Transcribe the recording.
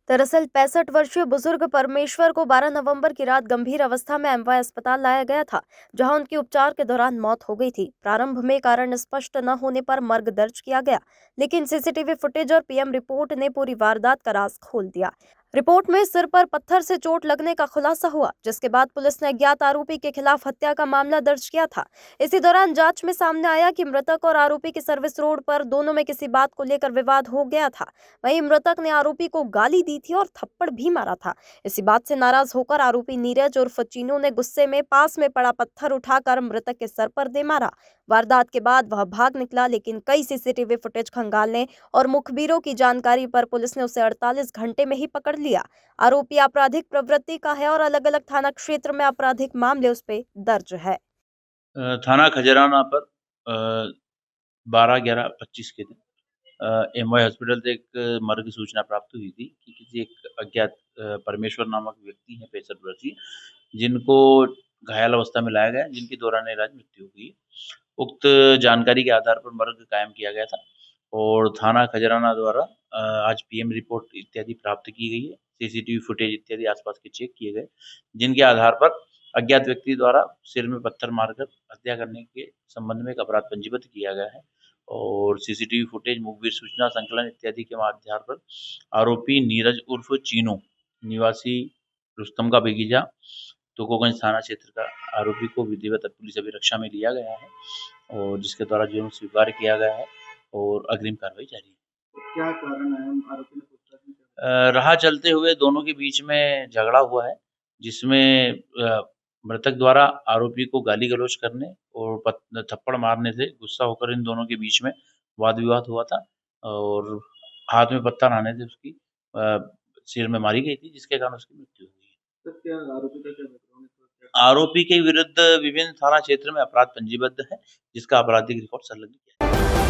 दरअसल 65 वर्षीय बुजुर्ग परमेश्वर को 12 नवंबर की रात गंभीर अवस्था में एमवाय अस्पताल लाया गया था, जहां उनकी उपचार के दौरान मौत हो गई थी। प्रारंभ में कारण स्पष्ट न होने पर मर्ग दर्ज किया गया, लेकिन सीसीटीवी फुटेज और पीएम रिपोर्ट ने पूरी वारदात का राज खोल दिया। रिपोर्ट में सिर पर पत्थर से चोट लगने का खुलासा हुआ, जिसके बाद पुलिस ने अज्ञात आरोपी के खिलाफ हत्या का मामला दर्ज किया था। इसी दौरान जांच में सामने आया कि मृतक और आरोपी की सर्विस रोड पर दोनों में किसी बात को लेकर विवाद हो गया था। वहीं मृतक ने आरोपी को गाली दी थी और थप्पड़ भी मारा था। इसी बात से नाराज होकर आरोपी नीरज उर्फ चीनू ने गुस्से में पास में पड़ा पत्थर उठाकर मृतक के सर पर दे मारा। वारदात के बाद वह भाग निकला, लेकिन कई सीसीटीवी फुटेज खंगालने और मुखबिरों की जानकारी पर पुलिस ने उसे 48 घंटे में ही पकड़ लिया। आरोपी आपराधिक प्रवृत्ति का है और अलग अलग थाना क्षेत्र में आपराधिक मामले उस पे दर्ज है। थाना खजराना पर 12/11/25 के दिन एमवाय हॉस्पिटल से एक मर्ग की सूचना प्राप्त हुई थी कि किसी एक अज्ञात परमेश्वर नामक व्यक्ति हैं 65 वर्षीय, जिनको घायल अवस्था में लाया गया, जिनकी दौरान इलाज मृत्यु हुई। उक्त जानकारी के आधार पर मर्ग कायम किया गया था और थाना खजराना द्वारा आज पीएम रिपोर्ट इत्यादि प्राप्त की गई है। सीसीटीवी फुटेज इत्यादि आसपास के चेक किए गए, जिनके आधार पर अज्ञात व्यक्ति द्वारा सिर में पत्थर मारकर हत्या करने के संबंध में एक अपराध पंजीबद्ध किया गया है और सीसीटीवी फुटेज, मुखबिर सूचना संकलन इत्यादि के आधार पर आरोपी नीरज उर्फ चीनू निवासी रुस्तम का बेगीजा तुकोगंज थाना क्षेत्र का आरोपी को विधिवत पुलिस अभिरक्षा में लिया गया है और जिसके द्वारा जुर्म स्वीकार किया गया है और अग्रिम कार्रवाई जारी है। क्या कारण है? आरोपी ने पूछताछ नहीं की। राह चलते हुए दोनों के बीच में झगड़ा हुआ है, जिसमें मृतक द्वारा आरोपी को गाली गलौज करने और थप्पड़ मारने से गुस्सा होकर इन दोनों के बीच में वाद विवाद हुआ था और हाथ में पत्थर आने से उसकी सिर में मारी गई थी, जिसके कारण उसकी मृत्यु हुई है। तो क्या आरोपी का क्या बैकग्राउंड है? आरोपी के विरुद्ध विभिन्न थाना क्षेत्र में अपराध पंजीबद्ध है, जिसका आपराधिक रिकॉर्ड संलग्न किया है।